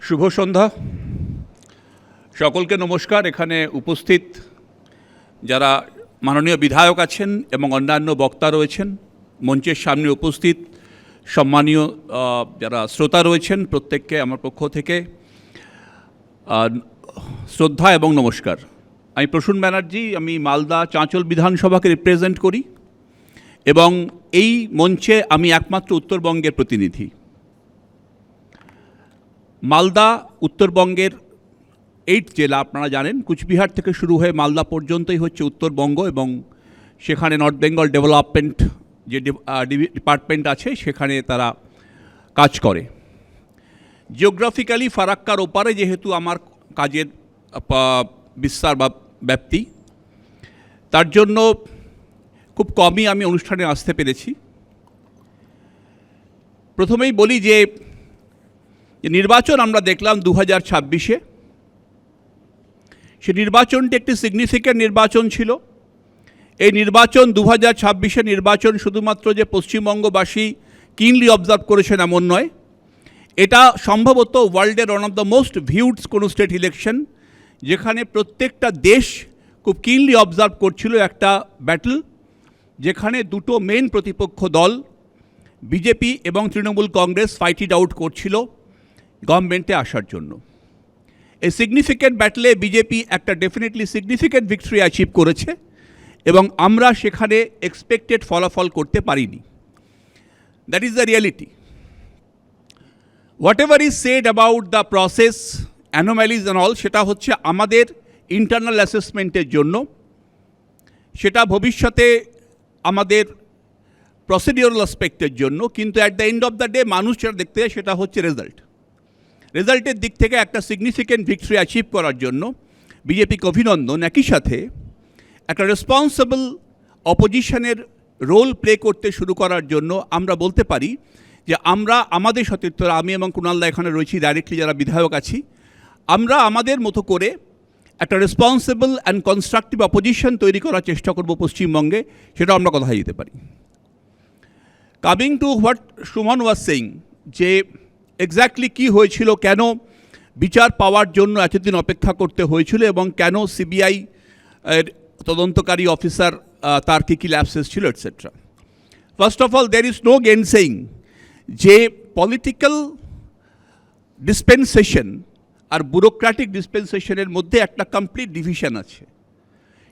শুভ সন্ধ্যা। সকলকে নমস্কার। এখানে উপস্থিত যারা মাননীয় বিধায়ক আছেন এবং অন্যান্য বক্তা রয়েছেন, মঞ্চের সামনে উপস্থিত সম্মানীয় যারা শ্রোতা রয়েছেন, প্রত্যেককে আমার পক্ষ থেকে শ্রদ্ধা এবং নমস্কার। আমি প্রসূন ব্যানার্জি, আমি মালদা চাঁচল বিধানসভাকে রিপ্রেজেন্ট করি এবং এই মঞ্চে আমি একমাত্র উত্তরবঙ্গের প্রতিনিধি। মালদা উত্তরবঙ্গের 8 জেলা, আপনারা জানেন, কুচবিহার থেকে শুরু হয়ে মালদা পর্যন্তই হচ্ছে উত্তরবঙ্গ এবং সেখানে নর্থ বেঙ্গল ডেভেলপমেন্ট যে ডিপার্টমেন্ট আছে সেখানে তারা কাজ করে। জিওগ্রাফিক্যালি ফারাক্কার ওপারে যেহেতু আমার কাজের বিস্তার বা ব্যাপ্তি, তার জন্য খুব কমই আমি অনুষ্ঠানে আসতে পেরেছি। প্রথমেই বলি যে নির্বাচন আমরা দেখলাম 2026-এ, সে নির্বাচনটি একটি সিগনিফিক্যান্ট নির্বাচন ছিল। এই নির্বাচন 2026-এর নির্বাচন শুধুমাত্র যে পশ্চিমবঙ্গবাসী কিনলি অবজার্ভ করেছেন এমন নয়, এটা সম্ভবত ওয়ার্ল্ডের one of the most viewed কোনো স্টেট ইলেকশন, যেখানে প্রত্যেকটা দেশ খুব কিনলি অবজার্ভ করছিল একটা ব্যাটল, যেখানে দুটো মেন প্রতিপক্ষ দল বিজেপি এবং Trinamool Congress fight it out করছিল গভর্নমেন্টে আসার জন্য। এই সিগনিফিক্যান্ট ব্যাটলে বিজেপি একটা ডেফিনেটলি সিগনিফিক্যান্ট ভিক্টরি অ্যাচিভ করেছে এবং আমরা সেখানে এক্সপেক্টেড ফলাফল করতে পারিনি। That is the reality. Whatever is said about the process, anomalies and all, সেটা হচ্ছে আমাদের ইন্টারনাল অ্যাসেসমেন্টের জন্য, সেটা ভবিষ্যতে আমাদের প্রসিডিওরাল অ্যাসপেক্টের জন্য, কিন্তু at the end of the day মানুষ যেটা দেখতে চায় সেটা হচ্ছে রেজাল্টের দিক থেকে একটা সিগনিফিক্যান্ট ভিক্টরি অ্যাচিভ করার জন্য বিজেপিকে অভিনন্দন। একই সাথে একটা রেসপন্সিবল অপোজিশনের রোল প্লে করতে শুরু করার জন্য আমরা বলতে পারি যে আমরা আমাদের সতীর্থরা, আমি এবং কুণালদা এখানে রয়েছি ডাইরেক্টলি যারা বিধায়ক আছি, আমরা আমাদের মতো করে একটা রেসপন্সিবল অ্যান্ড কনস্ট্রাকটিভ অপোজিশন তৈরি করার চেষ্টা করব পশ্চিমবঙ্গে, সেটা আমরা কথা দিতে পারি। Coming to what Suman was saying, যে এক্স্যাক্টলি কী হয়েছিল, কেন বিচার পাওয়ার জন্য এতদিন অপেক্ষা করতে হয়েছিল এবং কেন সিবিআই এর তদন্তকারী অফিসার তার কী কী ল্যাপসেস ছিল etcetera. First of all, there is no gainsaying যে পলিটিক্যাল ডিসপেন্সেশন আর ব্যুরোক্র্যাটিক ডিসপেন্সেশনের মধ্যে একটা কমপ্লিট ডিভিশন আছে।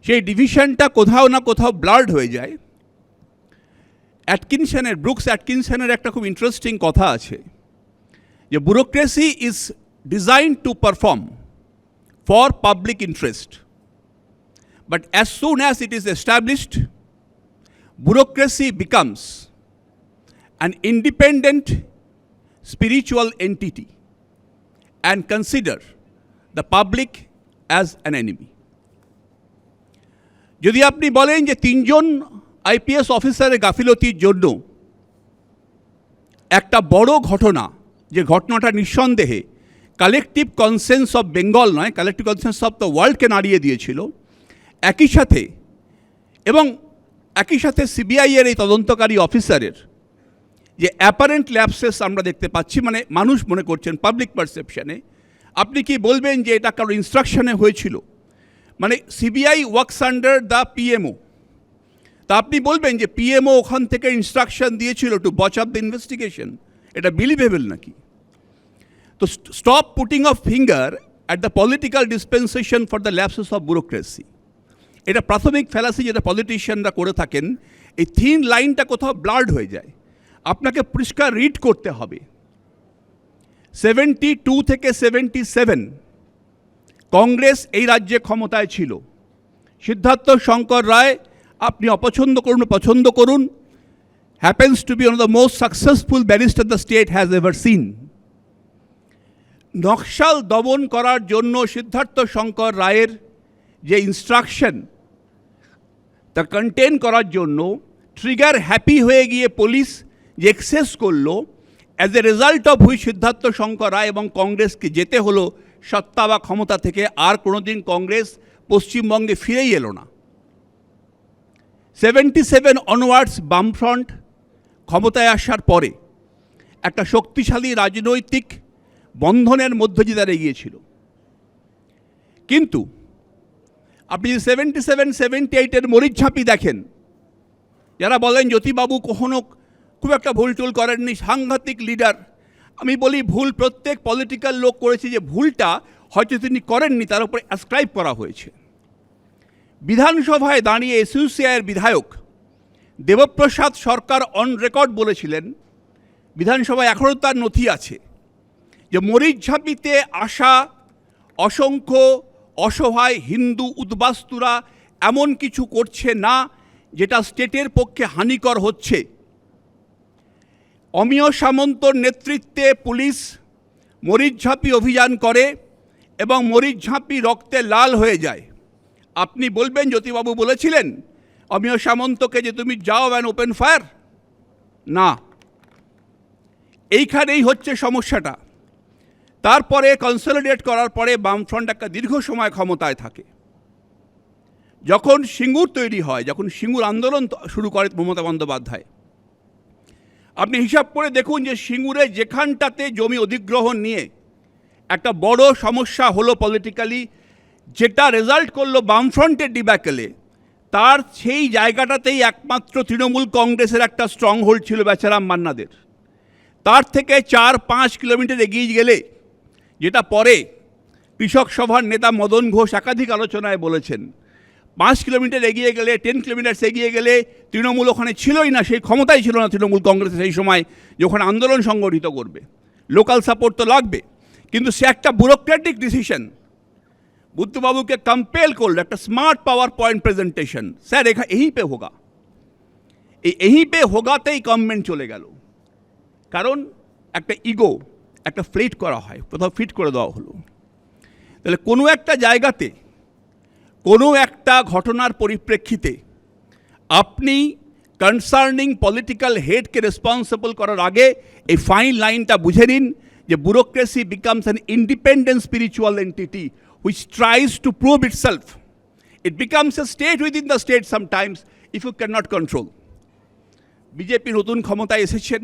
সেই ডিভিশনটা কোথাও না কোথাও ব্লার্ড হয়ে যায়। ব্রুকস অ্যাটকিনসনের একটা খুব ইন্টারেস্টিং কথা আছে যে bureaucracy is designed to perform for public interest, but as soon as it is established, bureaucracy becomes an independent spiritual entity and consider the public as an enemy. যদি আপনি বলেন যে 3 জন আইপিএস অফিসারের গাফিলতির জন্য একটা বড় ঘটনা, যে ঘটনাটা নিঃসন্দেহে কালেকটিভ কনসেন্স অফ বেঙ্গল নয়, কালেকটিভ কনসেন্স অফ দ্য ওয়ার্ল্ডকে নাড়িয়ে দিয়েছিল, একই সাথে সিবিআইয়ের এই তদন্তকারী অফিসারের যে অ্যাপারেন্ট ল্যাপসেস আমরা দেখতে পাচ্ছি, মানে মানুষ মনে করছেন পাবলিক পারসেপশনে, আপনি কি বলবেন যে এটা কারো ইনস্ট্রাকশনে হয়েছিল? মানে CBI works under the PMO, তা আপনি বলবেন যে পিএমও ওখান থেকে ইনস্ট্রাকশন দিয়েছিল টু বচ আপ দ্য ইনভেস্টিগেশন? এটা বিলিভেবল নাকি? তো stop putting of finger at the political dispensation for the lapses of bureaucracy. এটা প্রাথমিক ফ্যালাসি যেটা পলিটিশিয়ানরা করে থাকেন। এই থিন লাইনটা কোথাও ব্লার্ড হয়ে যায়। আপনাকে পরিষ্কার রিড করতে হবে। 72 থেকে 77 কংগ্রেস এই রাজ্যে ক্ষমতায় ছিল। সিদ্ধার্থ শঙ্কর রায়, আপনি অপছন্দ করুন পছন্দ করুন, happens to be one of the most successful barrister the state has ever seen. Naxal দমন করার জন্য সিদ্ধার্থ শঙ্কর রায়ের যে ইনস্ট্রাকশন, তা কন্টেন করার জন্য ট্রিগার হ্যাপি হয়ে গিয়ে পুলিশ যে এক্সেস করলো, as a result of which Siddhartha Shankar Ray এবং কংগ্রেসকে যেতে হলো সত্তা বা ক্ষমতা থেকে। আর কোনোদিন কংগ্রেস পশ্চিমবঙ্গে ফিরেই এলো না। 77 অনওয়ার্ডস বামফ্রন্ট ক্ষমতায় আসার পরে একটা শক্তিশালী রাজনৈতিক বন্ধনের মধ্য দিয়ে তারা এগিয়েছিল। কিন্তু আপনি যদি 77-78 মরিচঝাঁপি দেখেন, যারা বলেন জ্যোতিবাবু কখনো খুব একটা ভুল টুল করেননি, সাংঘাতিক লিডার, আমি বলি ভুল প্রত্যেক পলিটিক্যাল লোক করেছে, যে ভুলটা হয়তো তিনি করেননি তার উপরে অ্যাসক্রাইব করা হয়েছে। বিধানসভায় দাঁড়িয়ে এসইউসিআইয়ের বিধায়ক দেবপ্রসাদ সরকার অন রেকর্ড বলেছিলেন, বিধানসভায় এখনও তার নথি আছে, যে মরিচঝাঁপিতে আসা অসংখ্য অসহায় হিন্দু উদ্বাস্তুরা এমন কিছু করছে না যেটা স্টেটের পক্ষে হানিকর হচ্ছে। অমিয় সামন্তর নেতৃত্বে পুলিশ মরিচঝাঁপি অভিযান করে এবং মরিচঝাঁপি রক্তে লাল হয়ে যায়। আপনি বলবেন জ্যোতিবাবু বলেছিলেন অমিয় সামন্তকে যে তুমি যাও অ্যান্ড ওপেন ফায়ার? না, এইখানেই হচ্ছে সমস্যাটা। তারপরে কনসলিডেট করার পরে বামফ্রন্ট একটা দীর্ঘ সময় ক্ষমতায় থাকে। যখন সিঙ্গুর তৈরি হয়, যখন সিঙ্গুর আন্দোলন শুরু করে মমতা বন্দ্যোপাধ্যায়, আপনি হিসাব করে দেখুন যে সিঙ্গুরে যেখানটাতে জমি অধিগ্রহণ নিয়ে একটা বড় সমস্যা হলো পলিটিক্যালি, যেটা রেজাল্ট করলো বামফ্রন্টের ডিব্যাকেলে, তার সেই জায়গাটাতেই একমাত্র তৃণমূল কংগ্রেসের একটা স্ট্রং হোল্ড ছিল বেচারাম মান্নাদের। তার থেকে 4-5 কিলোমিটার এগিয়ে গেলে, যেটা পরে কৃষক সভার নেতা মদন ঘোষ একাধিক আলোচনায় বলেছেন, 5 কিলোমিটার এগিয়ে গেলে, 10 কিলোমিটার এগিয়ে গেলে তৃণমূল ওখানে ছিলই না, সেই ক্ষমতাই ছিল না তৃণমূল কংগ্রেসের সেই সময় যখন আন্দোলন সংগঠিত করবে। লোকাল সাপোর্ট তো লাগবে, কিন্তু সে একটা ব্যুরোক্রেটিক ডিসিশন বুদ্ধবাবুকে কম্পেল করলো, একটা smart power point presentation, sir এই পে হোগা, এই পে হোগাতেই গভর্নমেন্ট চলে গেল। কারণ একটা ইগো, একটা ফ্লিট করা হয়, কোথাও ফিট করে দেওয়া হলো। তাহলে কোনো একটা জায়গাতে কোনো একটা ঘটনার পরিপ্রেক্ষিতে আপনি কনসার্নিং পলিটিক্যাল হেডকে রেসপন্সিবল করার আগে এই ফাইন লাইনটা বুঝে নিন যে bureaucracy becomes an independent spiritual entity which tries to prove itself. It becomes a state within the state sometimes if you cannot control. BJP নতুন ক্ষমতায় এসেছেন,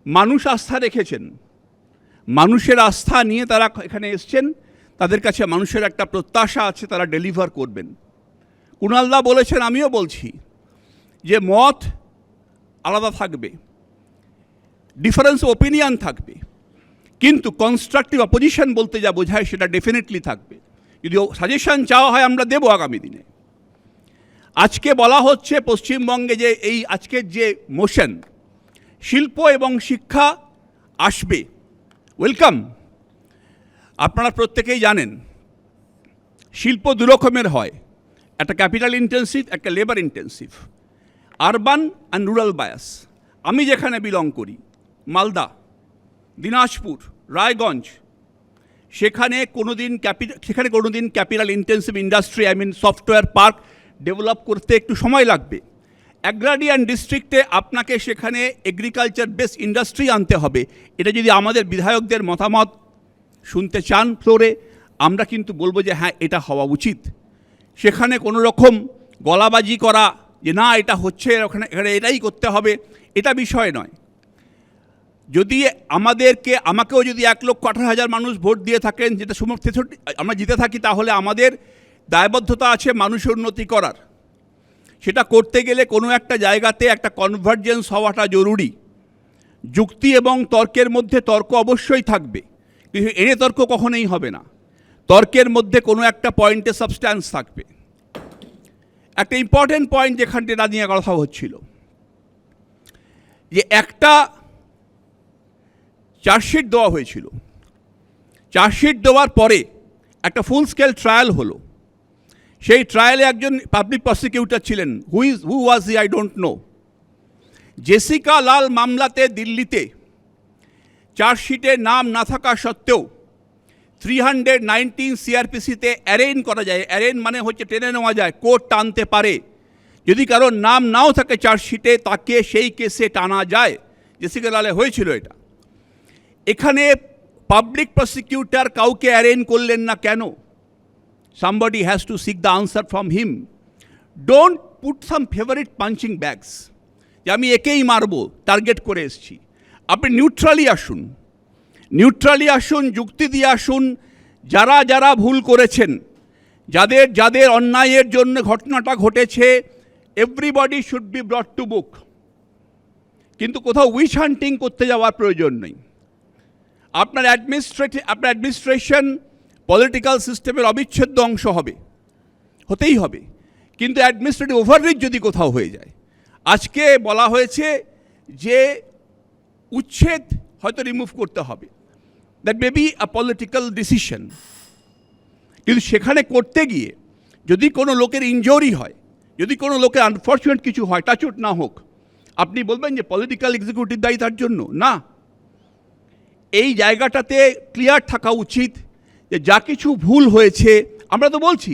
মানুষ আস্থা রেখেছেন, মানুষের আস্থা নিয়ে তারা এখানে এসছেন, তাদের কাছে মানুষের একটা প্রত্যাশা আছে, তারা ডেলিভার করবেন। কুণালদা বলেছেন, আমিও বলছি, যে মত আলাদা থাকবে, ডিফারেন্স ওপিনিয়ন থাকবে, কিন্তু কনস্ট্রাকটিভ অপোজিশন বলতে যা বোঝায় সেটা ডেফিনেটলি থাকবে। যদি সাজেশন চাওয়া হয় আমরা দেবো আগামী দিনে। আজকে বলা হচ্ছে পশ্চিমবঙ্গে যে এই আজকের যে মোশন, শিল্প এবং শিক্ষা আসবে, ওয়েলকাম। আপনারা প্রত্যেকেই জানেন শিল্প দু রকমের হয়, একটা ক্যাপিটাল ইন্টেন্সিভ, একটা labour intensive, urban and rural bias. আমি যেখানে বিলং করি, মালদা, দিনাজপুর, রায়গঞ্জ, সেখানে কোনোদিন capital intensive industry, software park develop করতে একটু সময় লাগবে। অ্যাগ্রারিয়ান ডিস্ট্রিক্টে আপনাকে সেখানে এগ্রিকালচার বেসড ইন্ডাস্ট্রি আনতে হবে। এটা যদি আমাদের বিধায়কদের মতামত শুনতে চান ফ্লোরে, আমরা কিন্তু বলবো যে হ্যাঁ, এটা হওয়া উচিত। সেখানে কোনো রকম গলাবাজি করা যে না এটা হচ্ছে, এখানে এটাই করতে হবে, এটা বিষয় নয়। যদি আমাকেও যদি 1,18,000 মানুষ ভোট দিয়ে থাকেন, যেটা আমরা জিতে থাকি, তাহলে আমাদের দায়বদ্ধতা আছে মানুষের উন্নতি করার। সেটা করতে গেলে কোনো একটা জায়গাতে একটা কনভার্জেন্স হওয়াটা জরুরি। যুক্তি এবং তর্কের মধ্যে তর্ক অবশ্যই থাকবে, কিন্তু এনে তর্ক কখনোই হবে না। তর্কের মধ্যে কোনো একটা পয়েন্টে সাবস্ট্যান্স থাকবে। একটা ইম্পর্টেন্ট পয়েন্ট যেখানটা নিয়ে কথা হচ্ছিল, যে একটা চার্জশিট দেওয়া হয়েছিল, চার্জশিট দেওয়ার পরে একটা ফুল স্কেল ট্রায়াল হলো। সেই ট্রায়ালে একজন পাবলিক প্রসিকিউটর ছিলেন, who was he I don't know. Jessica Lal মামলাতে দিল্লিতে চার্জশিটে নাম না থাকা সত্ত্বেও 319 সিআরপিসিতে অ্যারেইন করা যায়। অ্যারেইন মানে হচ্ছে টেনে নেওয়া যায়, কোর্ট টানতে পারে। যদি কারোর নাম নাও থাকে চার্জশিটে, তাকে সেই কেসে টানা যায়। জেসিকা লালে হয়েছিল এটা। এখানে পাবলিক প্রসিকিউটর কাউকে অ্যারেইন করলেন না কেন? somebody has to seek the answer from him. Don't put some favorite punching bags, যে আমি একেই মারবো, টার্গেট করে এসছি। আপনি নিউট্রালি আসুন। নিউট্রালি আসুন, যুক্তি দিয়ে আসুন। যারা যারা ভুল করেছেন, যাদের যাদের অন্যায়ের জন্য ঘটনাটা ঘটেছে, everybody should be ব্রট to book. কিন্তু কোথাও উইচ হান্টিং করতে যাওয়ার প্রয়োজন নেই। আপনার অ্যাডমিনিস্ট্রেশন পলিটিক্যাল সিস্টেমের অবিচ্ছেদ্য অংশ হবে, হতেই হবে। কিন্তু অ্যাডমিনিস্ট্রেটিভ ওভাররিচ যদি কোথাও হয়ে যায়, আজকে বলা হয়েছে যে উচ্ছেদ হয়তো রিমুভ করতে হবে, that may be a political decision. কিন্তু সেখানে করতে গিয়ে যদি কোনো লোকের ইনজুরি হয়, যদি কোনো লোকের আনফর্চুনেট কিছু হয়, টাচউড না হোক, আপনি বলবেন যে পলিটিক্যাল এক্সিকিউটিভ দায়ী তার জন্য? না, এই জায়গাটাতে ক্লিয়ার থাকা উচিত যে যা কিছু ভুল হয়েছে, আমরা তো বলছি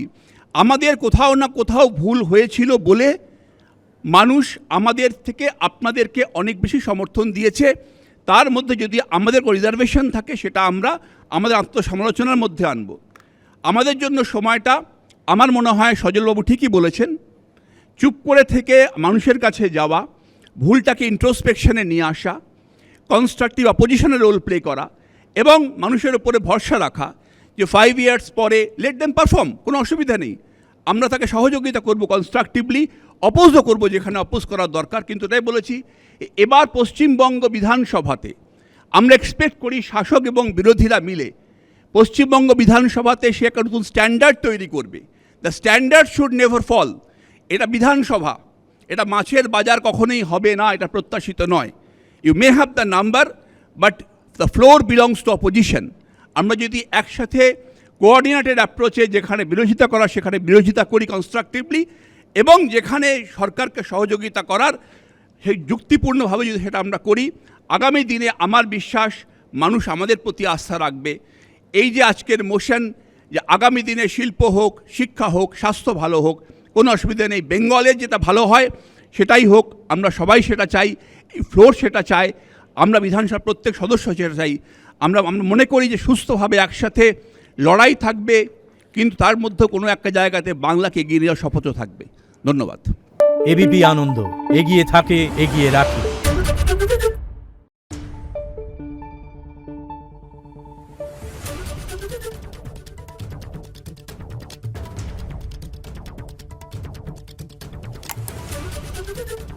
আমাদের কোথাও না কোথাও ভুল হয়েছিল বলে মানুষ আমাদের থেকে আপনাদেরকে অনেক বেশি সমর্থন দিয়েছে। তার মধ্যে যদি আমাদের রিজার্ভেশন থাকে, সেটা আমরা আমাদের আত্মসমালোচনার মধ্যে আনব। আমাদের জন্য সময়টা, আমার মনে হয় সজলবাবু ঠিকই বলেছেন, চুপ করে থেকে মানুষের কাছে যাওয়া, ভুলটাকে ইন্ট্রোস্পেকশনে নিয়ে আসা, কনস্ট্রাকটিভ অপোজিশনের রোল প্লে করা এবং মানুষের উপরে ভরসা রাখা যে 5 ইয়ার্স পরে লেট দেম পারফর্ম, কোনো অসুবিধা নেই, আমরা তাকে সহযোগিতা করব, কনস্ট্রাকটিভলি অপোজও করব যেখানে অপোজ করার দরকার। কিন্তু তাই বলেছি, এবার পশ্চিমবঙ্গ বিধানসভাতে আমরা এক্সপেক্ট করি শাসক এবং বিরোধীরা মিলে পশ্চিমবঙ্গ বিধানসভাতে সে একটা নতুন স্ট্যান্ডার্ড তৈরি করবে। The standard should never fall. এটা বিধানসভা, এটা মাছের বাজার কখনোই হবে না, এটা প্রত্যাশিত নয়। You may have the number, but the floor belongs to opposition. আমরা যদি একসাথে কোঅর্ডিনেটেড অ্যাপ্রোচে যেখানে বিরোধিতা করা সেখানে বিরোধিতা করি কনস্ট্রাকটিভলি, এবং যেখানে সরকারকে সহযোগিতা করার সেই যুক্তিপূর্ণভাবে যদি সেটা আমরা করি, আগামী দিনে আমার বিশ্বাস মানুষ আমাদের প্রতি আস্থা রাখবে। এই যে আজকের মোশন, যে আগামী দিনে শিল্প হোক, শিক্ষা হোক, স্বাস্থ্য ভালো হোক, কোনো অসুবিধা নেই, বেঙ্গলের যেটা ভালো হয় সেটাই হোক, আমরা সবাই সেটা চাই, এই ফ্লোর সেটা চায়, আমরা বিধানসভার প্রত্যেক সদস্য সেটা চাই। আমরা মনে করি যে সুস্থভাবে একসাথে লড়াই থাকবে, কিন্তু তার মধ্যে কোনো একটা জায়গাতে বাংলাকে এগিয়ে নেওয়ার শপথও থাকবে। ধন্যবাদ। এবিপি আনন্দ, এগিয়ে থাকে, এগিয়ে রাখে। Thank you.